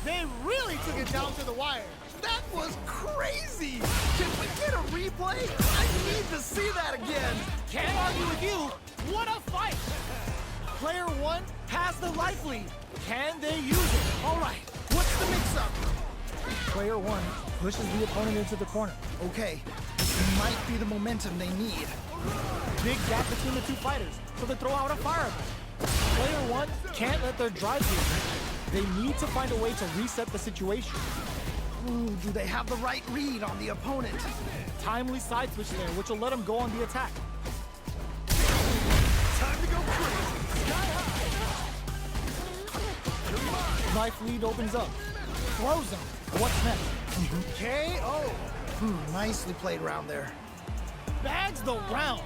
They really took it down to the wire. That was crazy! Can we get a replay? I need to see that again! Can't argue with you. What a fight! Player 1 has the life lead. Can they use it? All right, what's the mix-up? Player 1 pushes the opponent into the corner. Okay, this might be the momentum they need. Big gap between the two fighters, so they throw out a fireball. Player 1 can't let their drive be. They need to find a way to reset the situation. Ooh, do they have the right read on the opponent? Timely side switch there, which will let them go on the attack. Time to go crazy! Sky high! Life lead opens up. Throws them. What's next? KO! Nicely played round there. Bags the round.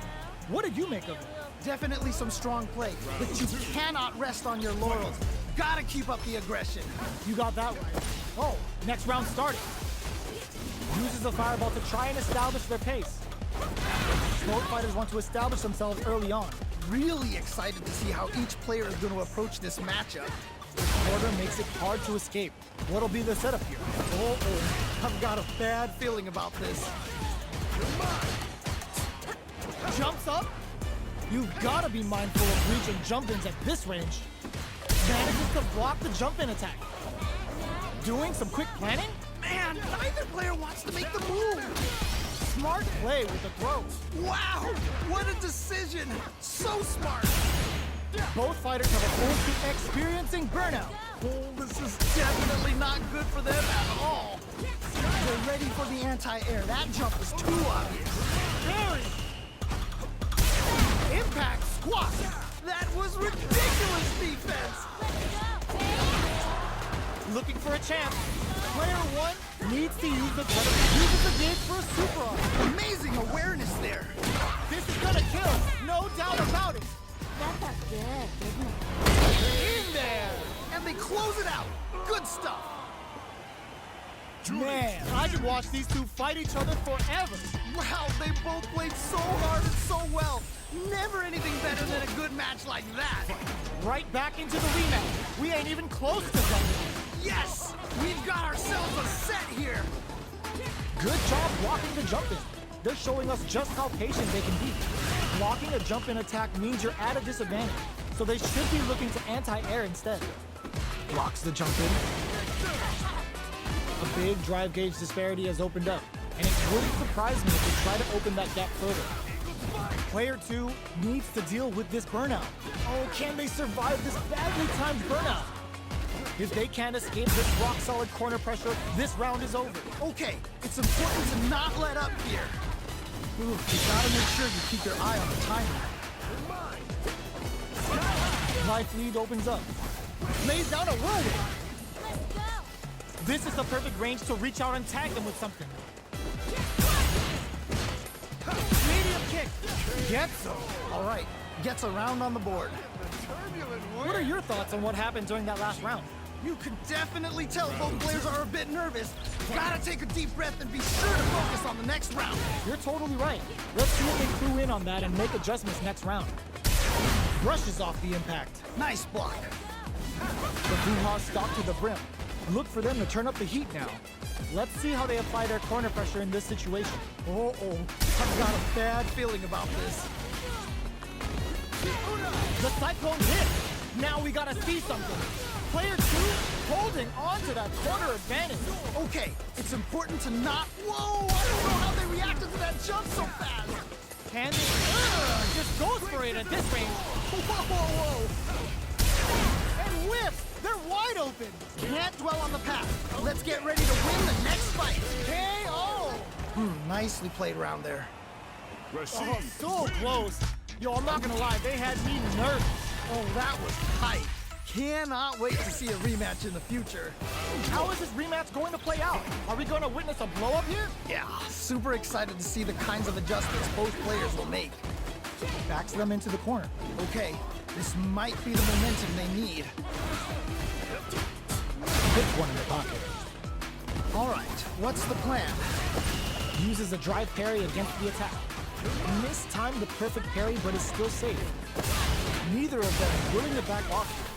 What did you make of it? Definitely some strong play, but you cannot rest on your laurels. Gotta keep up the aggression. You got that right. Oh, next round started. Uses the fireball to try and establish their pace. Both fighters want to establish themselves early on. Really excited to see how each player is going to approach this matchup. The order makes it hard to escape. What'll be the setup here? Oh, I've got a bad feeling about this. Jumps up. You've got to be mindful of reach and jump-ins at this range. Manages to block the jump-in attack. Doing some quick planning? Man, neither player wants to make the move. Smart play with the throw. Wow, what a decision. So smart. Both fighters have opposed to experiencing burnout. Oh, this is definitely not good for them at all. They're ready for the anti-air. That jump was too obvious. Very. Impact squat. That was ridiculous defense. Looking for a chance. Player 1 needs to use the cutter. Uses the gauge for a super arm. Amazing awareness there. This is gonna kill. No doubt about it. That felt good, didn't it? They're in there. And they close it out. Good stuff. Man, I could watch these two fight each other forever. Wow, they both played so hard and so well. Never anything better than a good match like that. Right back into the rematch. We ain't even close to done. Yes! We've got ourselves a set here. Good job blocking the jump in. They're showing us just how patient they can be. Blocking a jump in attack means you're at a disadvantage, so they should be looking to anti-air instead. Blocks the jump in. A big drive gauge disparity has opened up, and it wouldn't surprise me if they try to open that gap further. Player 2 needs to deal with this burnout. Oh, can they survive this badly timed burnout? If they can't escape this rock-solid corner pressure, this round is over. Okay, it's important to not let up here. Ooh, you gotta make sure you keep your eye on the timer. Life lead opens up. Lays down a whirlwind. This is the perfect range to reach out and tag them with something. Medium kick. Gets him. All right, gets a round on the board. What are your thoughts on what happened during that last round? You can definitely tell both players are a bit nervous. Gotta take a deep breath and be sure to focus on the next round. You're totally right. Let's see if they clue in on that and make adjustments next round. Brushes off the impact. Nice block. The Buha stock to the brim. Look for them to turn up the heat now. Let's see how they apply their corner pressure in this situation. Oh, I've got a bad feeling about this. The cyclone hit. Now we gotta see something. Player 2 holding on to that corner advantage. Okay, it's important to not... Whoa, I don't know how they reacted to that jump so fast. Can they? Just goes for it at this range. Whoa. And whiffs. They're wide open. Can't dwell on the past. Let's get ready to win the next fight. KO. Nicely played round there. Oh, so close. Yo, I'm not gonna lie, they had me nervous. Oh, that was tight. Cannot wait to see a rematch in the future. How is this rematch going to play out? Are we going to witness a blow-up here? Yeah, super excited to see the kinds of adjustments both players will make. Backs them into the corner. Okay, this might be the momentum they need. Hits one in the pocket. All right, what's the plan? Uses a drive parry against the attack. Mistimed the perfect parry, but is still safe. Neither of them willing to back off.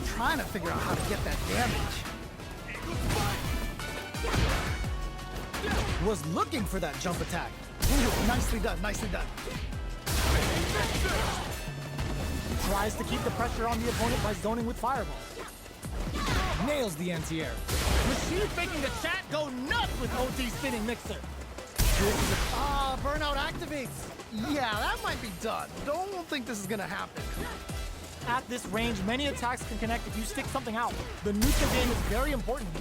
Trying to figure out how to get that damage. was looking for that jump attack. Ooh, nicely done, nicely done. Tries to keep the pressure on the opponent by zoning with Fireball. Nails the anti-air. Machine making the chat go nuts with OT spinning mixer. Burnout activates. Yeah, that might be done. Don't think this is gonna happen. At this range, many attacks can connect if you stick something out. The neutral game is very important.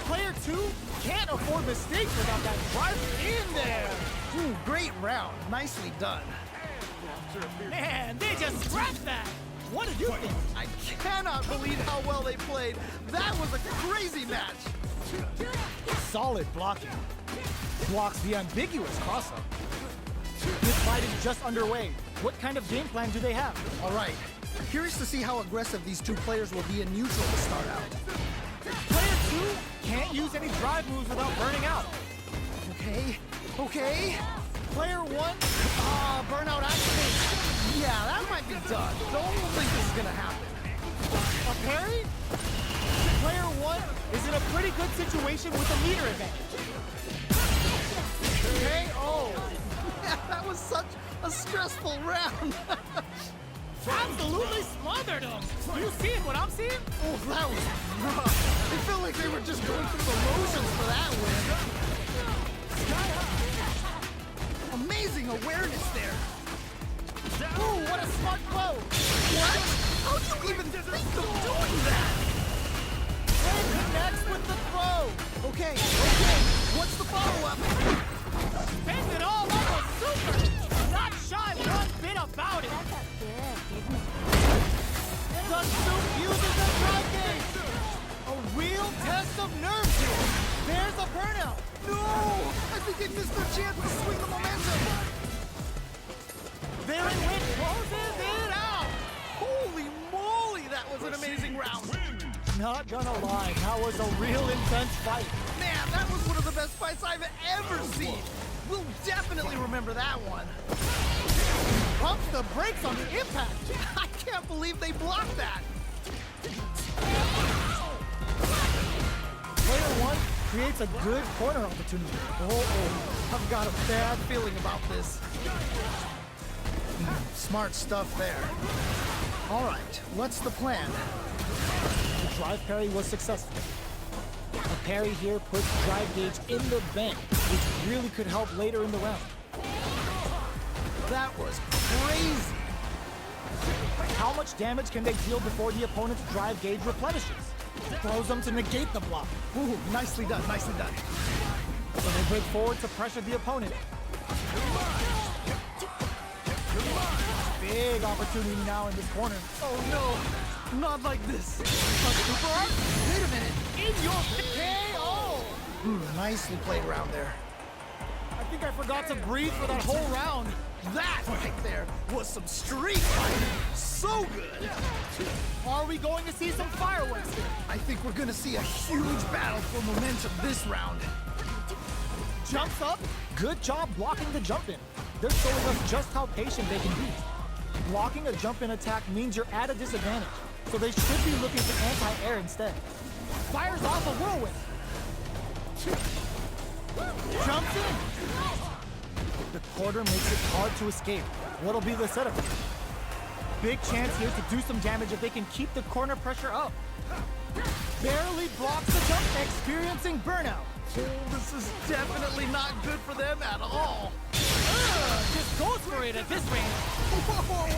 Player 2 can't afford mistakes without that drive in there. Ooh, great round. Nicely done. Man, they just scrapped that. What did you think? I cannot believe how well they played. That was a crazy match. Solid blocking. Blocks the ambiguous cross-up. This fight is just underway. What kind of game plan do they have? All right. Curious to see how aggressive these two players will be in neutral to start out. Player 2 can't use any drive moves without burning out. Okay. Player 1, Burnout activates. Yeah, that might be done. Don't think this is gonna happen. a parry? Player 1 is in a pretty good situation with a meter advantage. KO! Yeah, that was such a stressful round. Absolutely smothered him. You seeing what I'm seeing? Oh, that was rough. It felt like they were just going through the motions for that win. Amazing awareness there. Ooh, what a smart blow. What? How do you even think of doing that? Play connects with the throw. Okay. What's the follow-up? Spends it all like a super. Not shy one bit about it. That felt good, didn't it? The suit uses the drive gauge. A real test of nerve here. There's a burnout. No! I think they missed their chance to swing the momentum. There in which closes it out. Holy moly, that was an amazing round. Not gonna lie, that was a real intense fight. Man, that was one of the best fights I've ever seen. We'll definitely remember that one. Pumps the brakes on the impact. I can't believe they blocked that. Player 1 creates a good corner opportunity. Oh, I've got a bad feeling about this. Smart stuff there. All right, what's the plan? The drive parry was successful. A parry here puts drive gauge in the bank, which really could help later in the round. That was crazy. How much damage can they deal before the opponent's drive gauge replenishes? Throws them to negate the block. Ooh, nicely done, nicely done. So they break forward to pressure the opponent. Big opportunity now in this corner. Oh no, not like this. A super art? Wait a minute. In your KO! Nicely played around there. I think I forgot to breathe for that whole round. That right there was some street fighting. So good. Are we going to see some fireworks here? I think we're gonna see a huge battle for momentum this round. Jumps up. Good job blocking the jump in. They're showing us just how patient they can be. Blocking a jump in attack means you're at a disadvantage, so they should be looking for anti-air instead. Fires off a whirlwind. Jumps in. The quarter makes it hard to escape. What'll be the setup? Big chance here to do some damage if they can keep the corner pressure up. Barely blocks the jump, experiencing burnout. Oh, this is definitely not good for them at all. Just goes for it at this range. Whoa.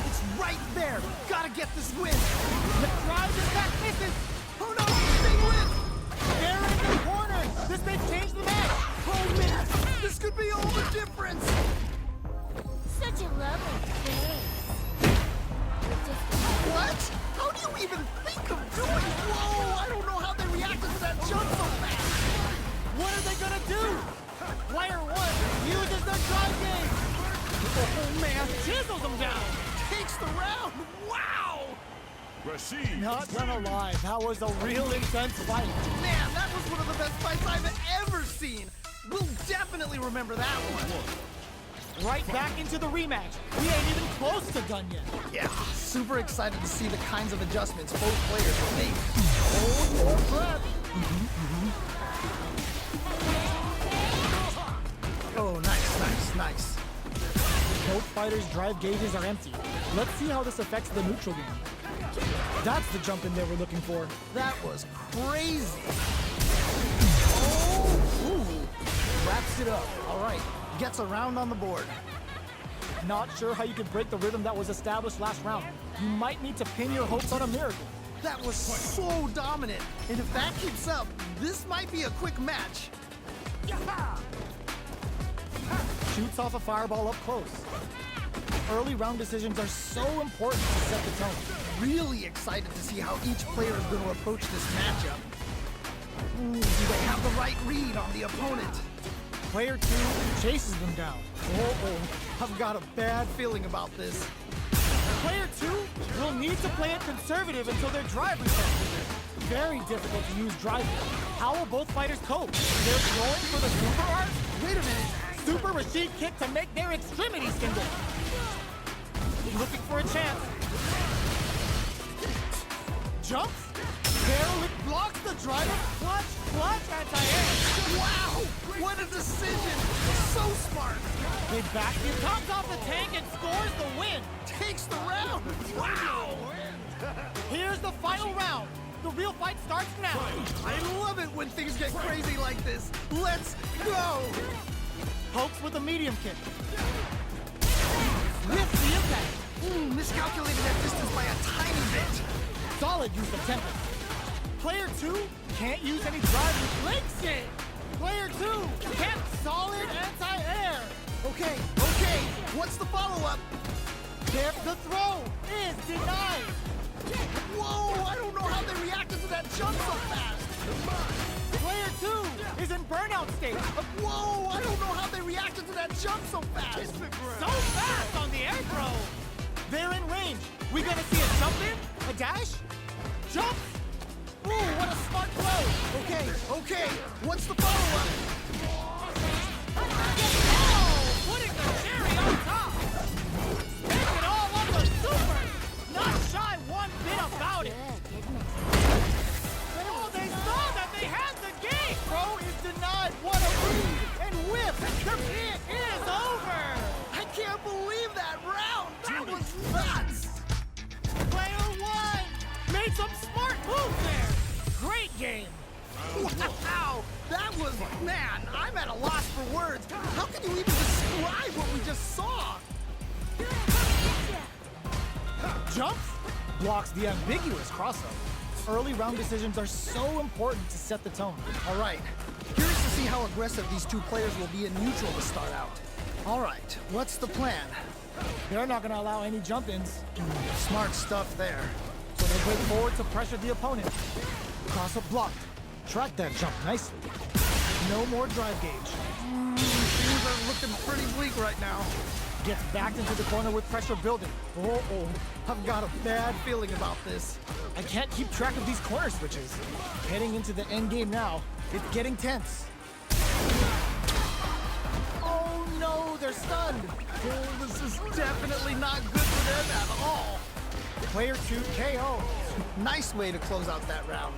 It's right there. Gotta get this win. The drive attack misses. Oh no, big win. They're in the corner. This may change the match. Oh man, this could be all the difference. Such a lovely face. What? How do you even think of doing? Whoa, I don't know how they reacted to that jump so fast. What are they gonna do? Player 1 uses their drive game. Oh man, Chisels them down. takes the round. Wow. Receive. Not gonna lie, that was a real intense fight. Man, that was one of the best fights I've ever seen. We'll definitely remember that one. Right back into the rematch. We ain't even close to done yet. Yeah, super excited to see the kinds of adjustments both players will make. Hold your breath. fighters' drive gauges are empty. Let's see how this affects the neutral game. That's the jump in they were looking for. That was crazy. Oh, ooh. Wraps it up. All right, gets a round on the board. Not sure how you could break the rhythm that was established last round. You might need to pin your hopes on a miracle. That was so dominant. And if that keeps up, this might be a quick match. Shoots off a fireball up close. Early round decisions are so important to set the tone. Really excited to see how each player is going to approach this matchup. Ooh, do they have the right read on the opponent? Player 2 chases them down. Uh-oh, I've got a bad feeling about this. Player 2 will need to play it conservative until their drive resets. Very difficult to use drive. How will both fighters cope? They're going for the super art? Wait a minute. Super Rashid kick to make their extremity single. Looking for a chance. Jumps. Barely blocks the driver. Clutch, anti-air. Wow, what a decision. So smart. They back it, comes off the tank and scores the win. Takes the round. Wow. Here's the final round. The real fight starts now. I love it when things get crazy like this. Let's go. Pokes with a medium kick. Whiffs the impact. Miscalculated that distance by a tiny bit. Solid use of tempo. Player 2 can't use any drive with leg shit. Player 2 can't solid anti-air. Okay, what's the follow-up? The throw is denied. Whoa, I don't know how they reacted to that jump so fast. Player 2 is in burnout state. Whoa, I don't know how they reacted to that jump so fast. So fast on the air throw. They're in range. We gonna see a jump in? A dash? Jump? Ooh, what a smart throw. Okay, what's the follow-up? Oh, putting the cherry on top. Spend it all on the super. Not shy one bit about it. Oh, they saw that they had the game. Throw is denied. What a read. And whip. It is over. I can't believe that round. That was nuts. Player 1 made some smart moves there. Great game. Wow, that was, man, I'm at a loss for words. How can you even describe what we just saw? Jumps blocks the ambiguous crossover. Early round decisions are so important to set the tone. All right, curious to see how aggressive these two players will be in neutral to start out. All right, what's the plan? They're not going to allow any jump-ins. Smart stuff there. So they break forward to pressure the opponent. Cross-up blocked. Track that jump nicely. No more drive gauge. Things are looking pretty bleak right now. Gets backed into the corner with pressure building. Uh-oh. I've got a bad feeling about this. I can't keep track of these corner switches. Heading into the end game now. It's getting tense. Oh no, they're stunned. Oh, this is definitely not good for them at all. Player 2 KO. Nice way to close out that round.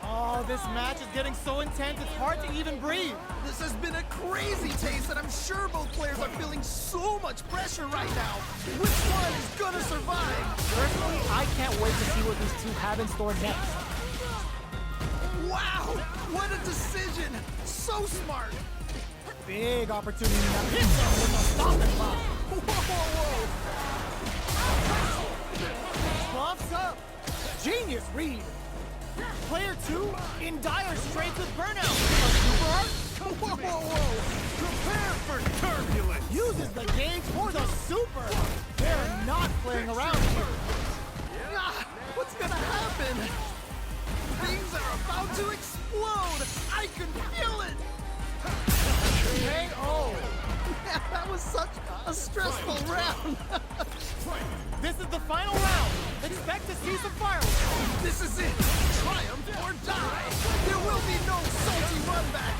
Oh, this match is getting so intense, it's hard to even breathe. This has been a crazy taste, and I'm sure both players are feeling so much pressure right now. Which one is gonna survive? Personally, I can't wait to see what these two have in store next. Wow, what a decision! So smart! Big opportunity now. Hit them with a stopping block. Whoa! Buffs up. Genius read. Player 2 in dire straits with burnout. A super art. Whoa! Prepare for turbulence! Uses the gauge for the super. They're not playing around here. Ah, what's gonna happen? Things are about to explode! I can feel it! KO. Man, that was such a stressful round. This is the final round. Expect to see some fireworks. This is it. Triumph or die. There will be no salty run back.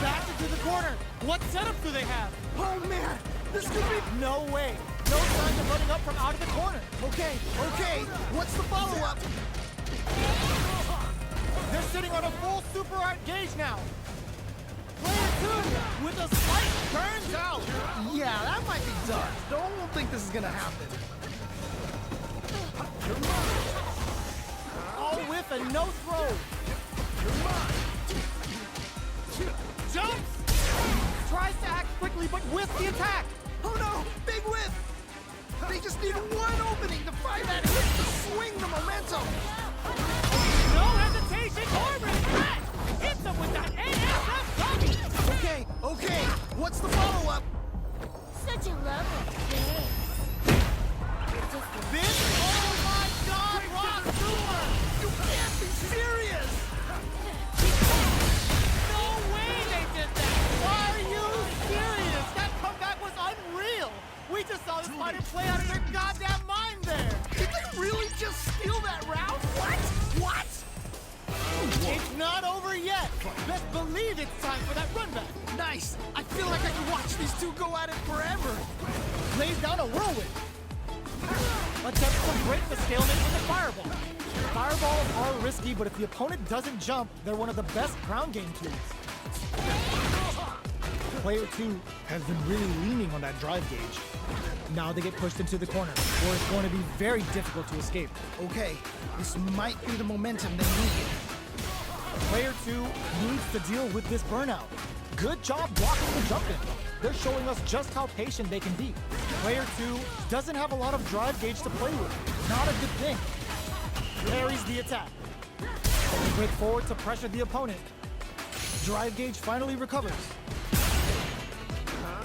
Back into the corner. What setup do they have? Oh man, this could be. No way. No signs of running up from out of the corner. Okay. What's the follow-up? They're sitting on a full super art gauge now. Player 2 with a slight burns out. Yeah, that might be done. Don't think this is gonna happen. All whiff and no throw. Jumps! Tries to act quickly, but whiffs the attack. Oh no, big whip! They just need one opening to find that hit to swing the momentum. No hesitation or regret. Hits him with that ASF dummy. Okay, what's the follow-up? Such a lovely face. This, oh my God, Rock Super! You can't be serious! No way they did that! Are you serious? That comeback was unreal! We just saw this fighter play out of their goddamn mind there! Did they really just steal that round? What? It's not over yet! Best believe it's time for that run back! Nice! I feel like I could watch these two go at it forever! Lays down a whirlwind! Attempts to break the stalemate with a fireball. Fireballs are risky, but if the opponent doesn't jump, they're one of the best ground game tools. Player 2 has been really leaning on that drive gauge. Now they get pushed into the corner, where it's going to be very difficult to escape. Okay, this might be the momentum they need. Player 2 needs to deal with this burnout. Good job blocking the jump in. They're showing us just how patient they can be. Player 2 doesn't have a lot of drive gauge to play with. Not a good thing. Parries the attack. Quick forward to pressure the opponent. Drive gauge finally recovers.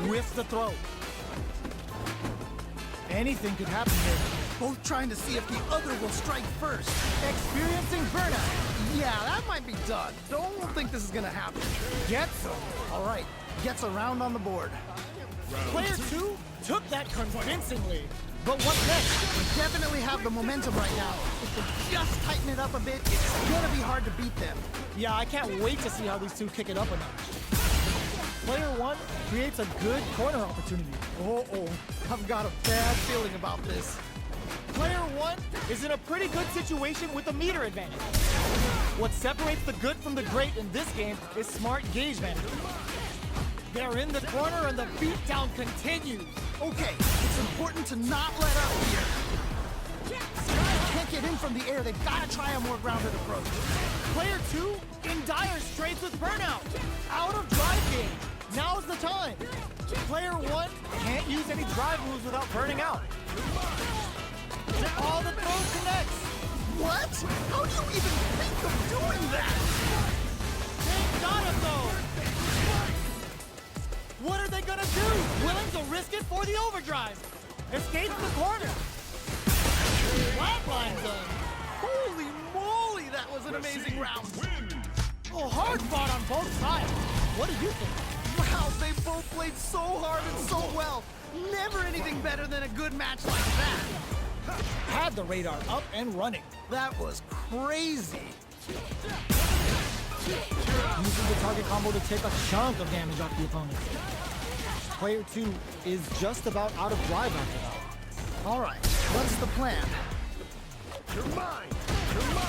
Whiffs the throw. Anything could happen here. Both trying to see if the other will strike first. Experiencing burnout. Yeah, that might be done. Don't think this is gonna happen. Gets him. All right, gets a round on the board. Player 2 took that convincingly. But what's next? They definitely have the momentum right now. If they just tighten it up a bit, it's gonna be hard to beat them. Yeah, I can't wait to see how these two kick it up a notch. Player 1 creates a good corner opportunity. Uh-oh, I've got a bad feeling about this. Player 1 is in a pretty good situation with a meter advantage. What separates the good from the great in this game is smart gauge management. They're in the corner and the beatdown continues. Okay, it's important to not let up here. They can't get in from the air. They've got to try a more grounded approach. Player 2 in dire straits with burnout. Out of drive gauge. Now's the time. Player 1 can't use any drive moves without burning out. All the throws connects. What? How do you even think of doing that? They got him though. What are they gonna do? Willing to risk it for the overdrive. Escapes the corner. Flatlines them. Holy moly, that was an amazing round. Oh, hard fought on both sides. What do you think? Wow, they both played so hard and so well. Never anything better than a good match like that. Had the radar up and running. That was crazy. Using the target combo to take a chunk of damage off the opponent. Player 2 is just about out of drive after that. All right, what's the plan? You're mine!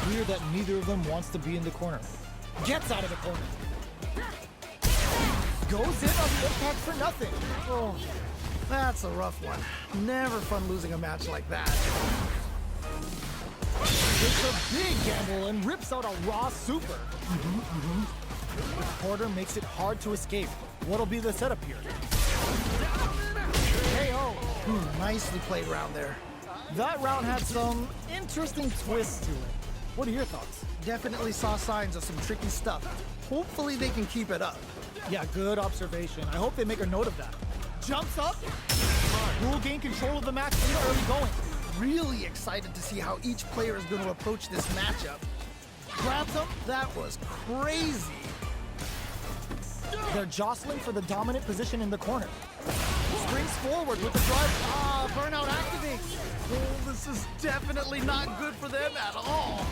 Clear that neither of them wants to be in the corner. Gets out of the corner. Goes in on the impact for nothing. Oh, that's a rough one. Never fun losing a match like that. It's a big gamble and rips out a raw super. The quarter makes it hard to escape. What'll be the setup here? KO. Nicely played round there. That round had some interesting twists to it. What are your thoughts? Definitely saw signs of some tricky stuff. Hopefully they can keep it up. Yeah, good observation. I hope they make a note of that. Jumps up. Will gain control of the match in the early going. Really excited to see how each player is going to approach this matchup. Grabs him. That was crazy. They're jostling for the dominant position in the corner. Springs forward with the drive. Burnout activates. Oh, this is definitely not good for them at all.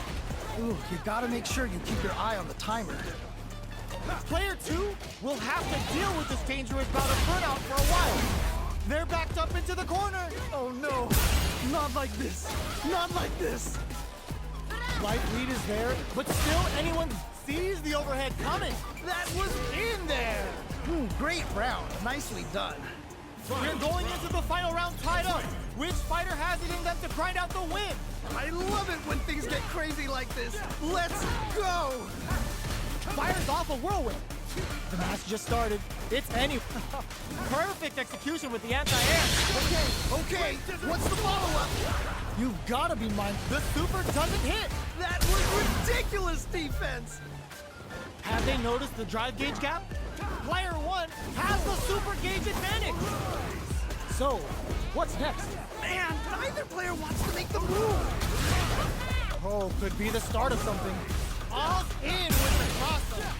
Ooh, you gotta make sure you keep your eye on the timer. Player 2 will have to deal with this dangerous bout of burnout for a while. They're backed up into the corner. Oh no, not like this, not like this. Life lead is there, but still anyone's sees the overhead coming. That was In there. great round. Nicely done. We're going into the final round tied up. Which fighter has it in them to grind out the win? I love it when things get crazy like this. Let's go! Fires off a whirlwind. The match just started. It's any. Perfect execution with the anti-air. Okay, what's the follow-up? You've got to be mindful. The super doesn't hit. That was ridiculous defense! Have they noticed the drive gauge gap? Player one has the super gauge advantage. So, what's next? Man, neither player wants to make the move. Oh, could be the start of something. All's in with the cross-up.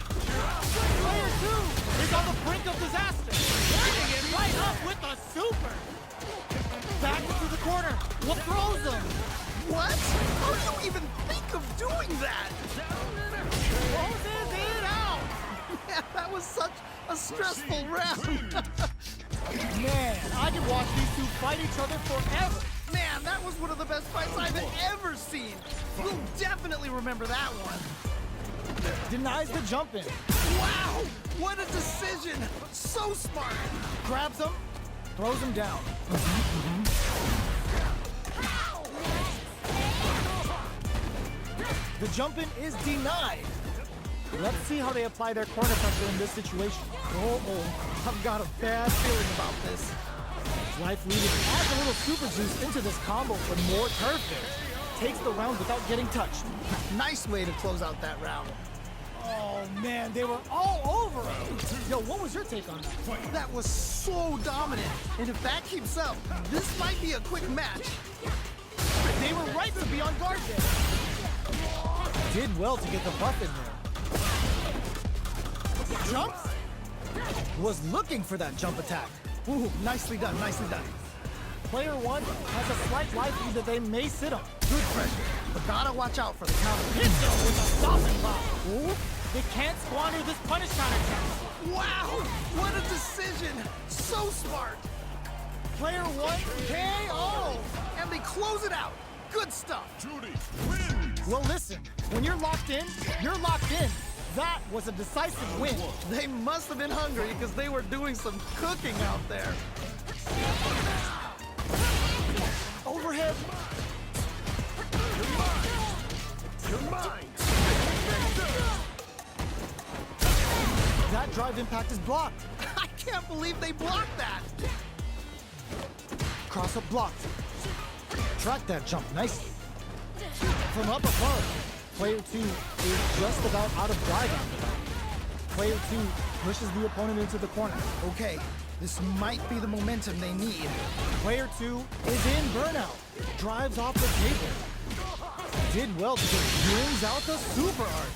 Player two is on the brink of disaster. Bringing it right up with the super. Back into the corner. What throws him? What? How do you even think of doing that? Closes it out. Man, that was such a stressful round. Man, I could watch these two fight each other forever. Man, that was one of the best fights I've ever seen. You'll definitely remember that one. Denies the jump in. Wow, what a decision. So smart. Grabs him, throws him down. The jump in is denied. Let's see how they apply their corner pressure in this situation. Uh-oh, I've got a bad feeling about this. Life leading adds a little super juice into this combo for more curve fit. Takes the round without getting touched. Nice way to close out that round. Oh man, they were all over him. Yo, what was your take on that? That was so dominant. And if that keeps up, this might be a quick match. They were right to be on guard there. Did well to get the buff in there. Jumps? Was looking for that jump attack. Ooh, nicely done, nicely done. Player one has a slight life lead that they may sit on. Good pressure, but gotta watch out for the counter. Hit them with a stopping block. Ooh, they can't squander this punish counter attack. Wow, what a decision. So smart. Player one, KO. And they close it out. Good stuff. Judy, win! Well, listen, when you're locked in, you're locked in. That was a decisive win. They must have been hungry because they were doing some cooking out there. Overhead. You're mine! That drive impact is blocked. I can't believe they blocked that. Cross up blocked. Track that jump nicely. From up above, player two is just about out of drive after that. Player two pushes the opponent into the corner. Okay, this might be the momentum they need. Player two is in burnout. Drives off the table. Did well because brings out the super art.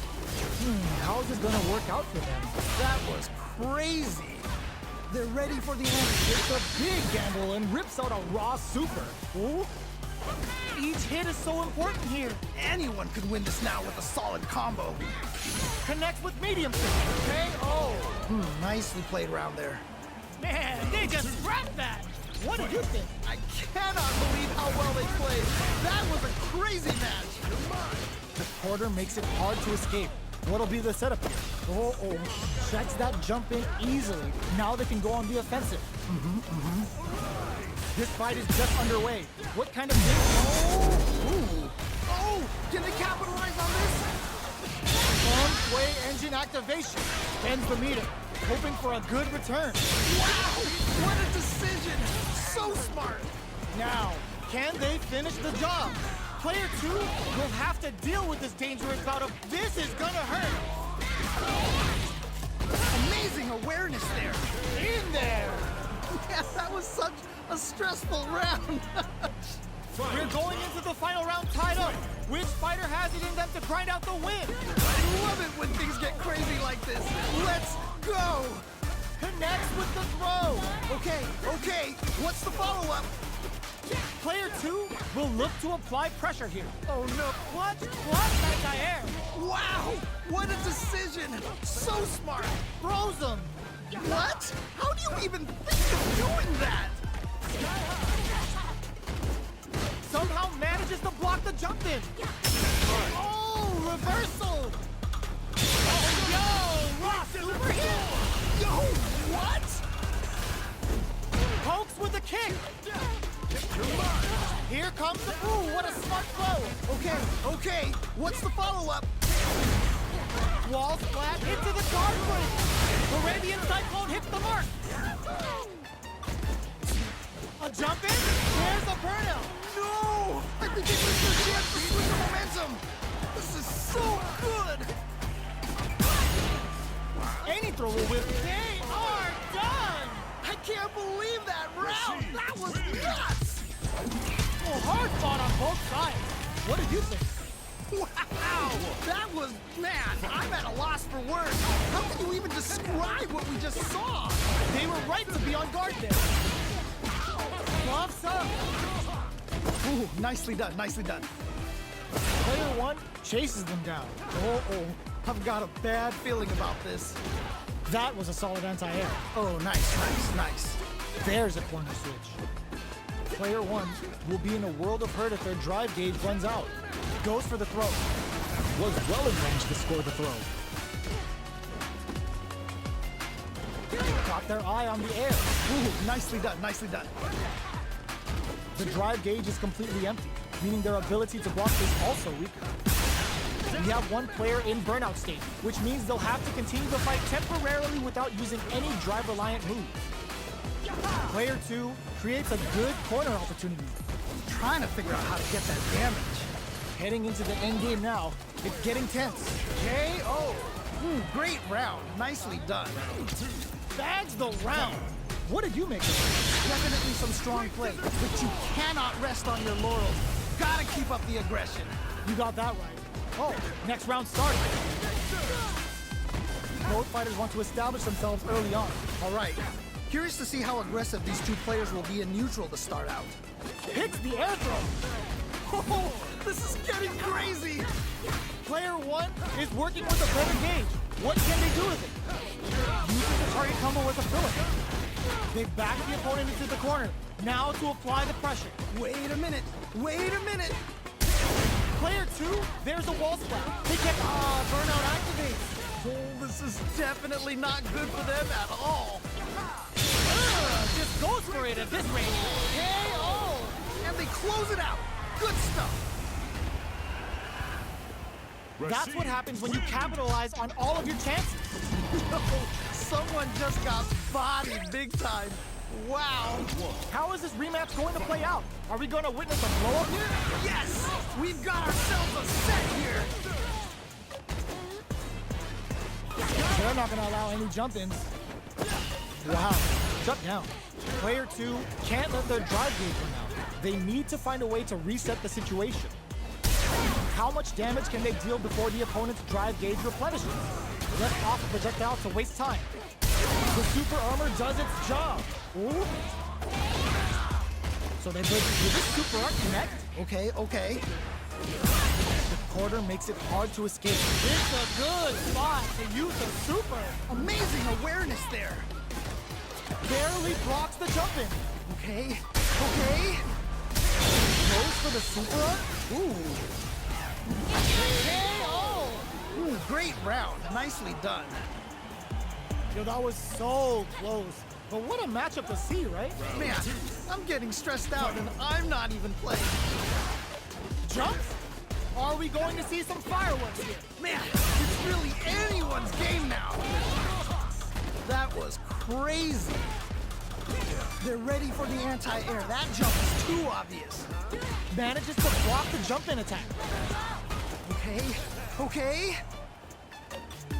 How is this gonna work out for them? That was crazy. They're ready for the end. It's a big gamble and rips out a raw super. Ooh. Each hit is so important here. Anyone could win this now with a solid combo. Connects with medium system. KO. Nicely played around there. Man, they just scrapped that. What did you think? I cannot believe how well they played. That was a crazy match. The quarter makes it hard to escape. What'll be the setup here? Checks that jump in easily. Now they can go on the offensive. This fight is just underway. What kind of thing? Oh, can they capitalize on this? Sway engine activation. Ends the meter. Hoping for a good return. Wow, what a decision. So smart. Now, can they finish the job? Player two will have to deal with this dangerous bout of this is gonna hurt. Amazing awareness there. In there. Yeah, that was such a stressful round. We're going into the final round tied up. Which fighter has it in them to grind out the win? I love it when things get crazy like this. Let's go. Connects with the throw. Okay, what's the follow-up? Player two will look to apply pressure here. Oh no, clutch anti-air. Wow, what a decision. So smart. Throws him. What? How do you even think of doing that? Somehow manages to block the jump in. Oh, reversal. up. Wall splat into the guard plate. Arabian Cyclone hits the mark. A jump in. There's a burnout. No! I think they missed their chance to swing the momentum. This is so good. Any throw will whip. They are done. I can't believe that round. That was nuts. Oh, hard fought on both sides. What did you think? Wow! That was, man, I'm at a loss for words. How can you even describe what we just saw? They were right to be on guard there. Gloves up. Ooh, nicely done, nicely done. Player one chases them down. Oh, I've got a bad feeling about this. That was a solid anti-air. Oh, nice. There's a corner switch. Player one will be in a world of hurt if their drive gauge runs out. Goes for the throw. Was well in range to score the throw. Got their eye on the air. Ooh, nicely done. The drive gauge is completely empty, meaning their ability to block is also weaker. We have one player in burnout state, which means they'll have to continue the fight temporarily without using any drive-reliant moves. Player two creates a good corner opportunity. Trying to figure out how to get that damage. Heading into the end game now, it's getting tense. KO. Ooh, great round. Nicely done. Bags the round. What did you make of it? Definitely some strong play, but you cannot rest on your laurels. Gotta keep up the aggression. You got that right. Oh, next round started. Both fighters want to establish themselves early on. All right. Curious to see how aggressive these two players will be in neutral to start out. Hits the air throw. Oh, this is getting crazy. Player one is working with a better gauge. What can they do with it? Uses the target combo with a filler. They back the opponent into the corner. Now to apply the pressure. Wait a minute. Player two, there's a wall splat. They get, burnout activates. Oh, this is definitely not good for them at all. Just goes for it at this range. KO! And they close it out. Good stuff. That's what happens when you capitalize on all of your chances. Someone just got bodied big time. Wow. How is this rematch going to play out? Are we going to witness a blow-up here? Yes! We've got ourselves a set here. They're not going to allow any jump-ins. Wow. Shut down. Player two can't let their drive gauge run out. They need to find a way to reset the situation. How much damage can they deal before the opponent's drive gauge replenishes? Left off a projectile to waste time. The super armor does its job. Ooh. So they break. Did this super arc connect? Okay. The quarter makes it hard to escape. It's a good spot to use a super. Amazing awareness there. Barely blocks the jump in. Okay. Goes for the super arc. Ooh. KO! Ooh, great round. Nicely done. Yo, that was so close. But what a matchup to see, right? Man, I'm getting stressed out and I'm not even playing. Jumps? Are we going to see some fireworks here? Man, it's really anyone's game now. That was crazy. They're ready for the anti-air. That jump is too obvious. Manages to block the jump-in attack. Okay.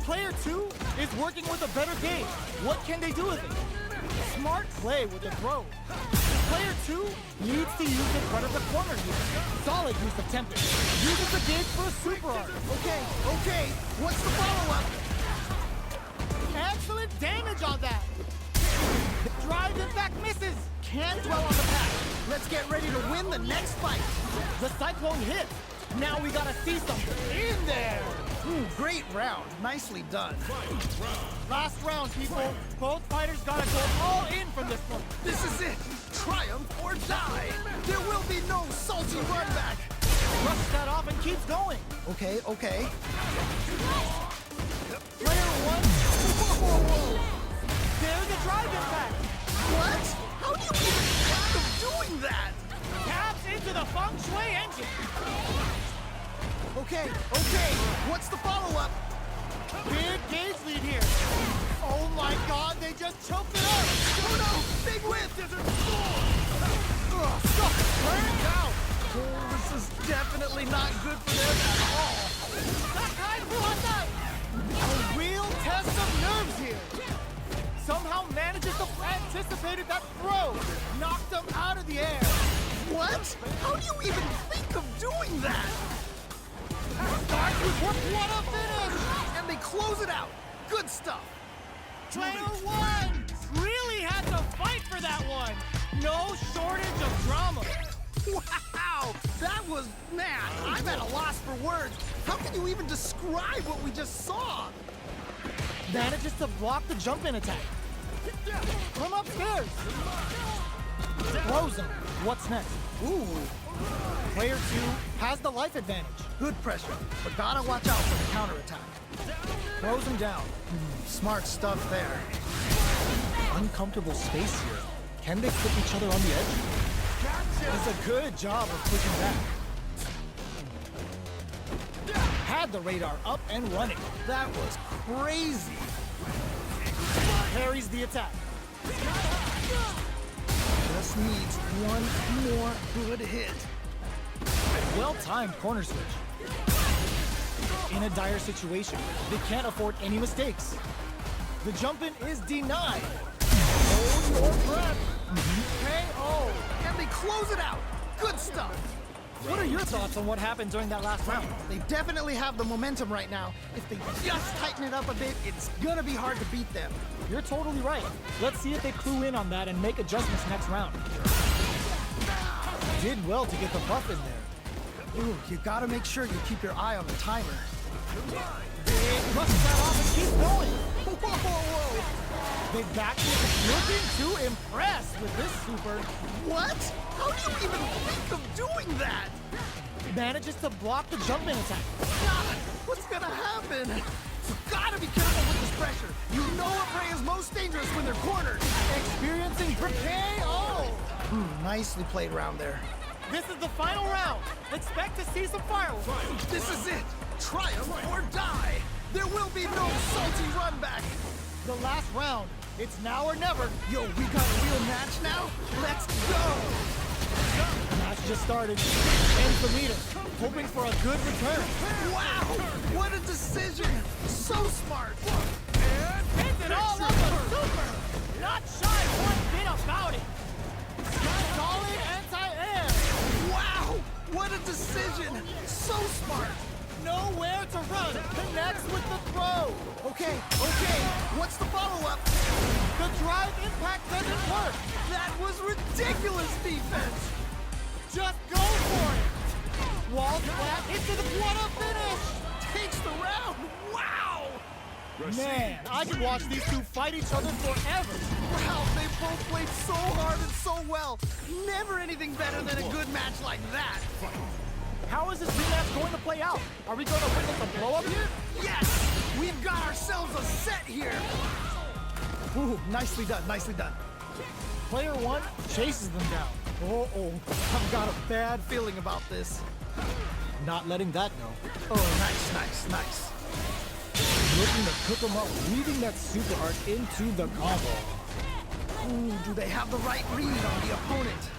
Player two is working with a better gauge. What can they do with it? Smart play with the throw. Player two needs to use in front of the corner here. Solid use of tempo. Uses the gauge for a super arc. Okay. What's the follow-up? Excellent damage on that. The drive in fact misses. Can't dwell on the past. Let's get ready to win the next fight. The cyclone hit. Now we gotta see something in there. Ooh, great round. Nicely done. Last round, people. Both fighters gotta go all in from this one. This is it. Triumph or die. There will be no salty run back. Brushes that off and keeps going. Okay. Player one. Whoa. There's a drive impact. What? How do you even think of doing that? Taps into the feng shui engine. Okay. What What's the follow-up? Big gauge lead here. Oh my god, they just choked it up. Oh no! Big whip! Turns out. Oh, this is definitely not good for them at all. A real test of nerves here. Somehow manages to anticipate that throw. Knocked them out of the air. What? How do you even think of doing that? Starts with what a finish. And they close it out. Good stuff. Player one really had to fight for that one. No shortage of drama. Wow! That was, man, I'm at a loss for words. How can you even describe what we just saw? Manages to block the jump-in attack. From upstairs. Throws him. What's next? Ooh, Player two has the life advantage. good pressure, but gotta watch out for the counterattack. Throws him down. Smart stuff there. Uncomfortable space here. Can they flip each other on the edge? Does a good job of pushing back. Had the radar up and running. That was crazy. Parries the attack. Just needs one more good hit. Well-timed corner switch. In a dire situation, they can't afford any mistakes. The jump-in is denied. Hold your breath. KO. And they close it out. Good stuff. What are your thoughts on what happened during that last round? They definitely have the momentum right now. If they just tighten it up a bit, it's gonna be hard to beat them. You're totally right. Let's see if they clue in on that and make adjustments next round. Did well to get the buff in there. Ooh, you gotta make sure you keep your eye on the timer. Big bust that off and keep going. Whoa, whoa, They backed it, looking to impress with this super. what? How do you even think of doing that? Manages to block the jump-in attack. God, what's gonna happen? You gotta be careful with this pressure. You know a prey is most dangerous when they're cornered. Experiencing KO. Nicely played round there. This is the final round. Expect to see some fireworks. This is it. Triumph or die. There will be no salty run back. The last round. It's now or never. Yo, we got a real match now? Let's go! Match just started. Ends the meter. Hoping for a good return. Wow! What a decision! So smart! Hits it all up a super. Not shy one bit about it. Solid anti-air. Wow! What a decision! So smart! Nowhere to run. Connects with the throw. Okay, what's the follow-up? The drive impact doesn't work. That was ridiculous defense! Just go for it. Wall flat into the quarter finish. Takes the round! Wow! Man, I could watch these two fight each other forever. Wow, they both played so hard and so well. Never anything better than a good match like that. How is this rematch going to play out? Are we going to witness a blow-up here? Yes! We've got ourselves a set here! Ooh, nicely done, nicely done. Player one chases them down. Uh-oh, I've got a bad feeling about this. Not letting that go. Oh, nice. Looking to cook them up, weaving that super art into the combo. Ooh, do they have the right read on the opponent?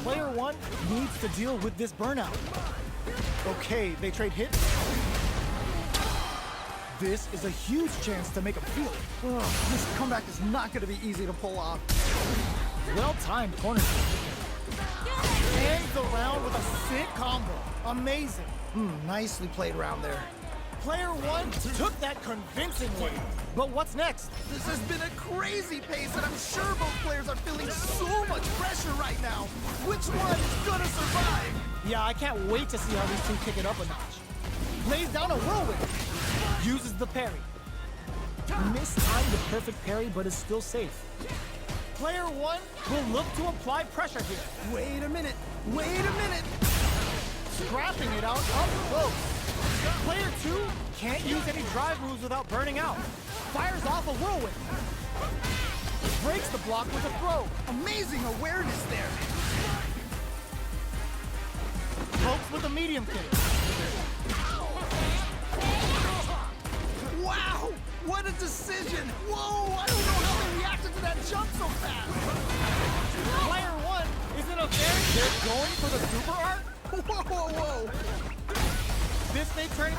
Player one needs to deal with this burnout. Okay, they trade hits. This is a huge chance to make them feel it. Oh, this comeback is not going to be easy to pull off. Well-timed corner switch. Ends the round with a sick combo. Amazing. Nicely played round there. Player one took that convincingly. But what's next? This has been a crazy pace, and I'm sure both players are feeling so much pressure right now. Which one is gonna survive? Yeah, I can't wait to see how these two kick it up a notch. Lays down a whirlwind. Uses the parry. Mistimed the perfect parry, but is still safe. Player one will look to apply pressure here. Wait a minute. Scrapping it out up close. Player two can't use any drive moves without burning out. Fires off a whirlwind. Breaks the block with a throw. Amazing awareness there. Pokes with a medium kick.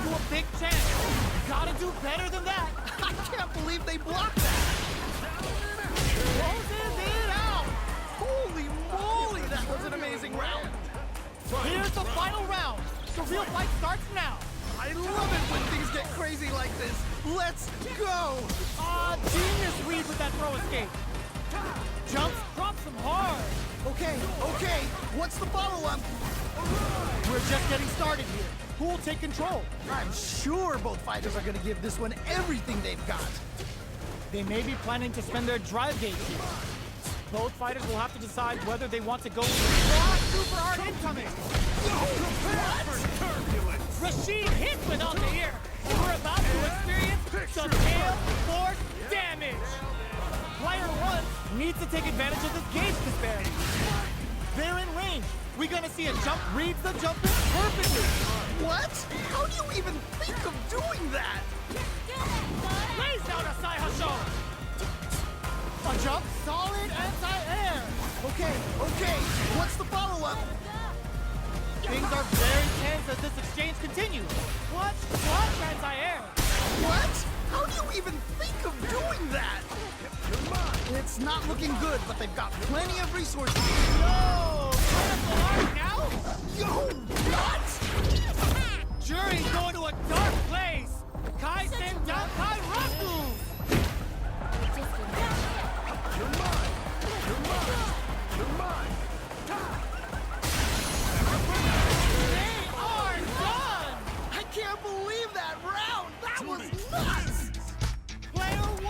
to a big chance. Gotta do better than that. I can't believe they blocked that. Closes it out. Holy moly, that was an amazing round. Here's the final round. The real fight starts now. I love it when things get crazy like this. Let's go. Genius read with that throw escape. Jumps, drops him hard. Okay, what's the follow-up? We're just getting started here. Who will take control? I'm sure both fighters are going to give this one everything they've got. They may be planning to spend their drive gauge here. Both fighters will have to decide whether they want to go with raw super art incoming. Rashid hits with all the air. We're about to experience some tail force damage. Player 1 needs to take advantage of this gauge disparity. They're in range. We're gonna see a jump reads the jump in perfectly. What? How do you even think of doing that? Lays down a side hustle. A jump, solid anti-air. Okay, what's the follow-up? Things are very tense as this exchange continues. Clutch, anti-air. What? How do you even think of doing that? It's not looking good, but they've got plenty of resources. No! Critical art now? Yo, what? Jury's going to a dark place. Kai-sen Dankai Raku! They are done! I can't believe that round! That was nuts! Player 1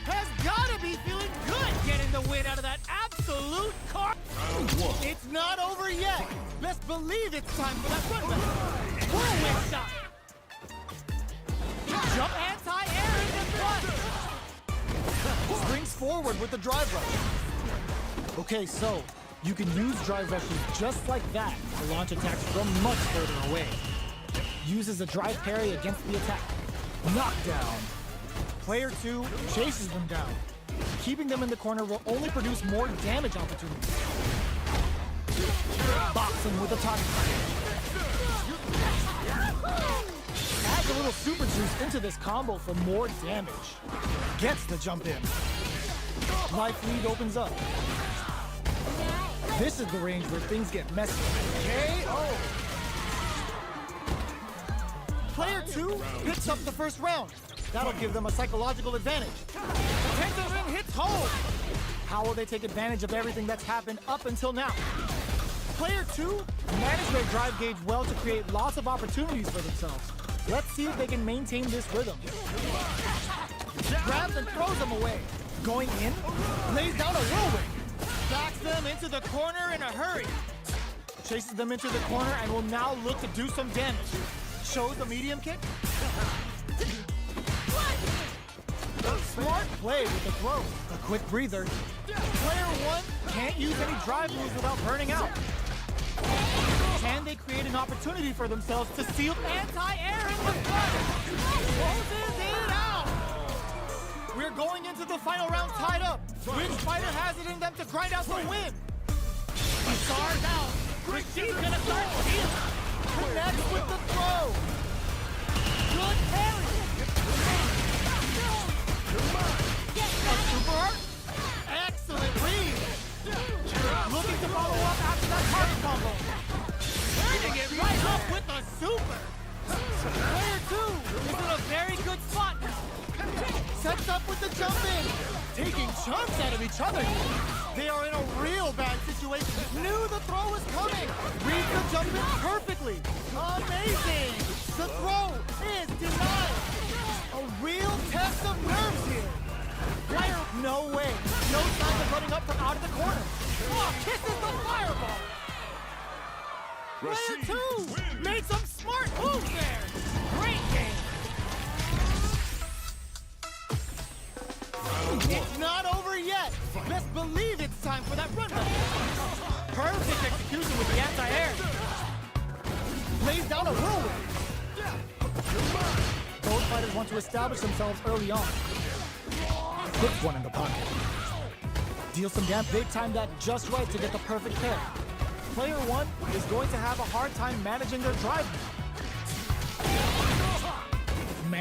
has got to be feeling good getting the win out of that absolute car. It's not over yet. Best believe it's time for that run back. Whirlwind shot. Jump anti-air in the front. Springs forward with the drive rush. Okay, so you can use drive rushes just like that to launch attacks from much further away. Uses a drive parry against the attack. Knockdown. Player 2 chases them down. Keeping them in the corner will only produce more damage opportunities. Boxing with a top. Adds a little super juice into this combo for more damage. Gets the jump in. Life lead opens up. This is the range where things get messy. KO! Player 2 picks up the first round. That'll give them a psychological advantage. Tensor ring hits home. How will they take advantage of everything that's happened up until now? Player 2 managed their drive gauge well to create lots of opportunities for themselves. Let's see if they can maintain this rhythm. Grabs and throws them away. Going in, lays down a whirlwind. Backs them into the corner in a hurry. Chases them into the corner and will now look to do some damage. Shows the medium kick. Smart play with the throw. A quick breather. Player 1 can't use any drive moves without burning out. Can they create an opportunity for themselves to seal anti-air in the front? Closes it out! We're going into the final round tied up. Which fighter has it in them to grind out the win? The star's out. Rashid's gonna start stealing. Connects with the throw. Good parry. A super art? Excellent read! Looking to follow up after that target combo. Turning it right up with a super! Player 2 is in a very good spot now. Sets up with the jump in. Taking chunks out of each other. They are in a real bad situation. Knew the throw was coming. Reads the jump in perfectly. Amazing! The throw is denied. A real test of nerves here. Player, no way. No signs of running up from out of the corner. Oh, kisses the fireball. Player 2 made some smart moves there. Great game. It's not over yet. Best believe it's time for that run back. Perfect execution with the anti-air. Lays down a whirlwind. Both fighters want to establish themselves early on. Puts one in the pocket. Deal some damage. They timed that just right to get the perfect pair. Player 1 is going to have a hard time managing their drive now.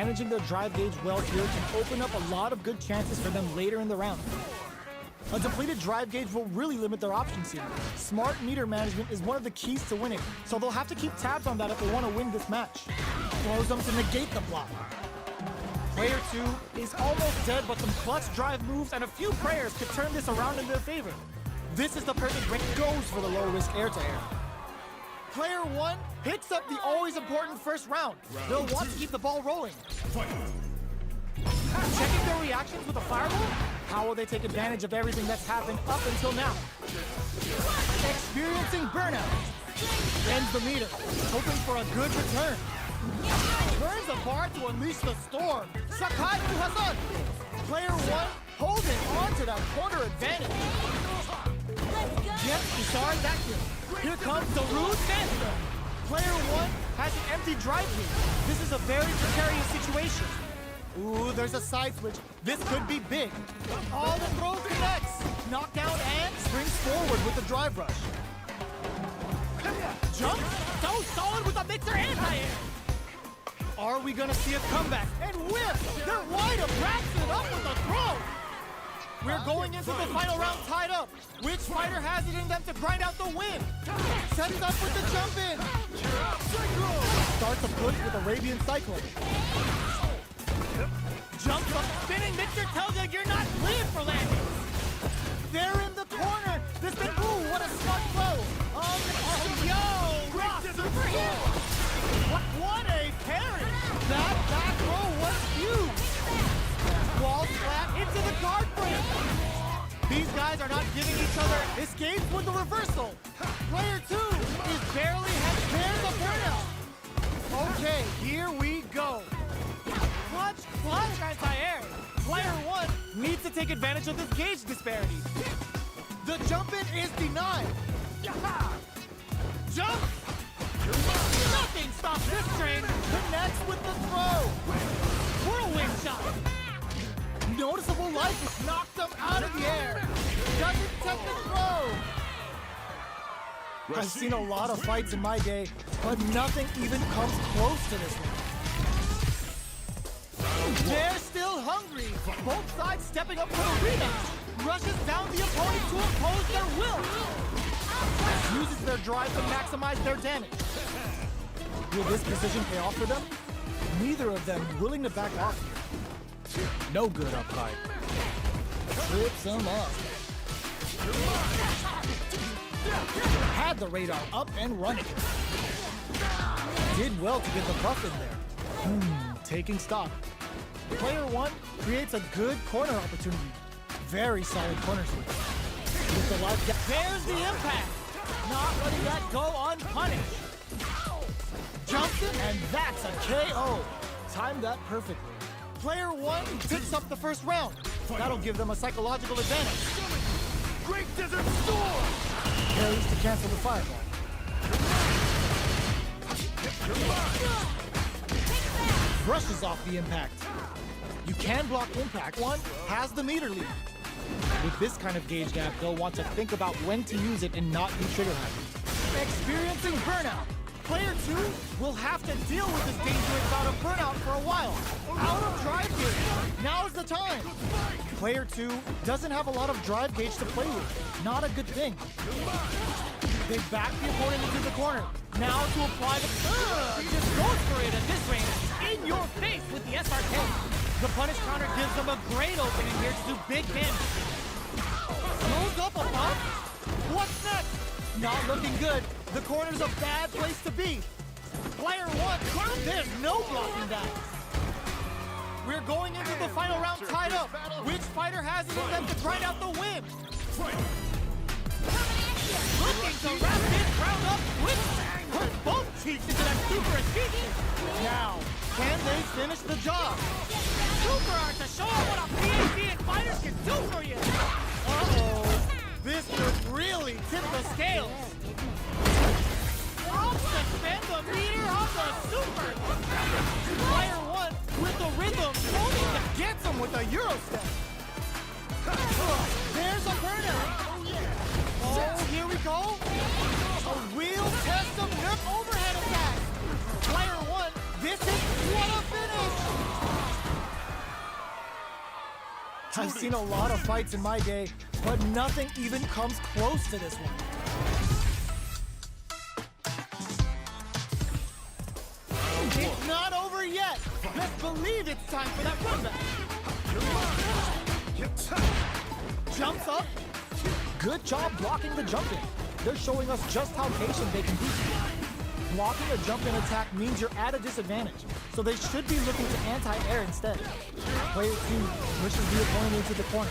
managing their drive gauge well here can open up a lot of good chances for them later in the round. A depleted drive gauge will really limit their options here. Smart meter management is one of the keys to winning, so they'll have to keep tabs on that if they want to win this match. Throws them to negate the block. Player 2 is almost dead, but some clutch drive moves and a few prayers could turn this around in their favor. This is the perfect break. Goes for the low-risk air-to-air. Player 1 picks up the always important first round. They'll want to keep the ball rolling. Checking their reactions with a fireball? How will they take advantage of everything that's happened up until now? Experiencing burnout. Bends the meter, hoping for a good return. Burns apart to unleash the storm. Sakai to Hasan. Player 1 holding on to that corner advantage. Yes, disarmed that kill. Here comes the rude Dennystill. Player 1 has an empty drive gauge. This is a very precarious situation. Ooh, there's a side switch. This could be big. All the throw connects. Knockdown and springs forward with the drive rush. Jump, so solid with a mixer anti-air. Are we gonna see a comeback? And whip! They're wide up, wraps it up with a throw! We're going into the final round tied up. Which fighter has it in them to grind out the win? Sets up with the jump in. Starts a push with Arabian Cyclone. Jumps up, spinning mixer tells you you're not cleared for landing. They're in the corner. This thing, ooh, what a smart throw. Oh, yo, Ross, superhero. What a parry. That back row was huge. Wall flat into the guard frame. These guys are not giving each other escapes with the reversal. Player 2 is barely there's a burnout. Okay, here we go. Clutch anti-air. Player 1 needs to take advantage of this gauge disparity. The jump in is denied. Jump! Nothing stops this train. Connects with the throw. Whirlwind shot. Noticeable life knocked him out of the air. Doesn't touch the throw. I've seen a lot of fights in my day, but nothing even comes close to this one. They're still hungry. Both sides stepping up for the rematch. Rushes down the opponent to oppose their will. Uses their drive to maximize their damage. Will this decision pay off for them? Neither of them willing to back off here. No good up high. Trips them up. Had the radar up and running. Did well to get the buff in there. Taking stock. Player 1 creates a good corner opportunity. Very solid corner switch. With the life gap. There's the impact. Not letting that go unpunished. Jumps in, and that's a KO. Timed that perfectly. Player 1 picks up the first round. That'll give them a psychological advantage. Great Desert Storm! Carries to cancel the fireball. Brushes off the impact. You can block impact. 1 has the meter lead. With this kind of gauge gap, they'll want to think about when to use it and not be trigger happy. Experiencing burnout. Player 2 will have to deal with this dangerous bout of burnout for a while. Out of drive gauge. Now's the time. Player 2 doesn't have a lot of drive gauge to play with. Not a good thing. They back the opponent into the corner. Now to apply the... just goes for it at this range. In your face with the SRK. The punish counter gives them a great opening here to do big damage. Throws up a bump? What's next? Not looking good. The corner's a bad place to be. Player 1, there's no blocking that. We're going into the final round tied up. Which fighter has it in them to grind out the win? Looking to wrap this round up with put both cheeks into that super escape. Now, can they finish the job? Super art to show off what a PhD in fighters can do for you. Uh-oh. This could really tip the scales. Suspend the meter of the super. Player 1 with the rhythm. Gets him with a Euro step. There's a burnout. Oh, here we go. A real test of nerve overhead attack. Player 1, this is what a finish. I've seen a lot of fights in my day, but nothing even comes close to this one. It's not over yet. Best believe it's time for that run back. Jumps up. Good job blocking the jump in. They're showing us just how patient they can be. Blocking a jump in attack means you're at a disadvantage, so they should be looking to anti-air instead. Player 2 pushes the opponent into the corner.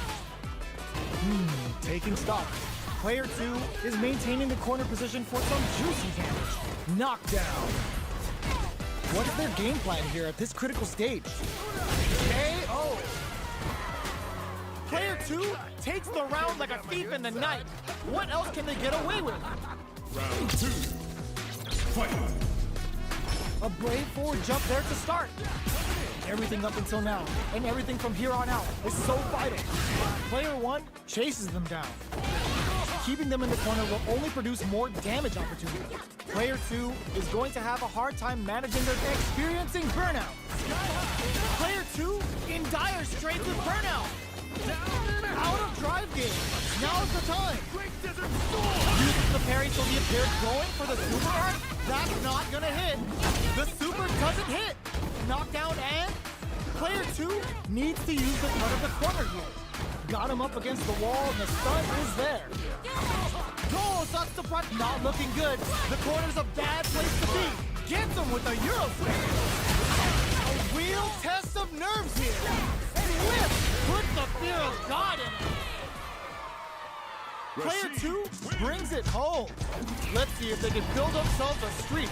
Taking stock. Player 2 is maintaining the corner position for some juicy damage. Knockdown. What is their game plan here at this critical stage? KO. Player 2 takes the round like a thief in the night. What else can they get away with? Round 2. Fight. A brave forward jump there to start. Everything up until now, and everything from here on out, is so vital. Player 1 chases them down. Keeping them in the corner will only produce more damage opportunities. Player 2 is going to have a hard time managing their experiencing burnout. Player 2 in dire straits with burnout. Out of drive game. Now's the time. Uses the parry so he appears going for the super art. That's not gonna hit. The super doesn't hit. Knockdown and player 2 needs to use the cut of the corner here. Got him up against the wall and the stun is there. No, sucks the front. Not looking good. The corner's a bad place to be. Gets him with a Euro smash. A real test of nerves here. And whip puts the fear of God in it. Player 2 brings it home. Let's see if they can build themselves a streak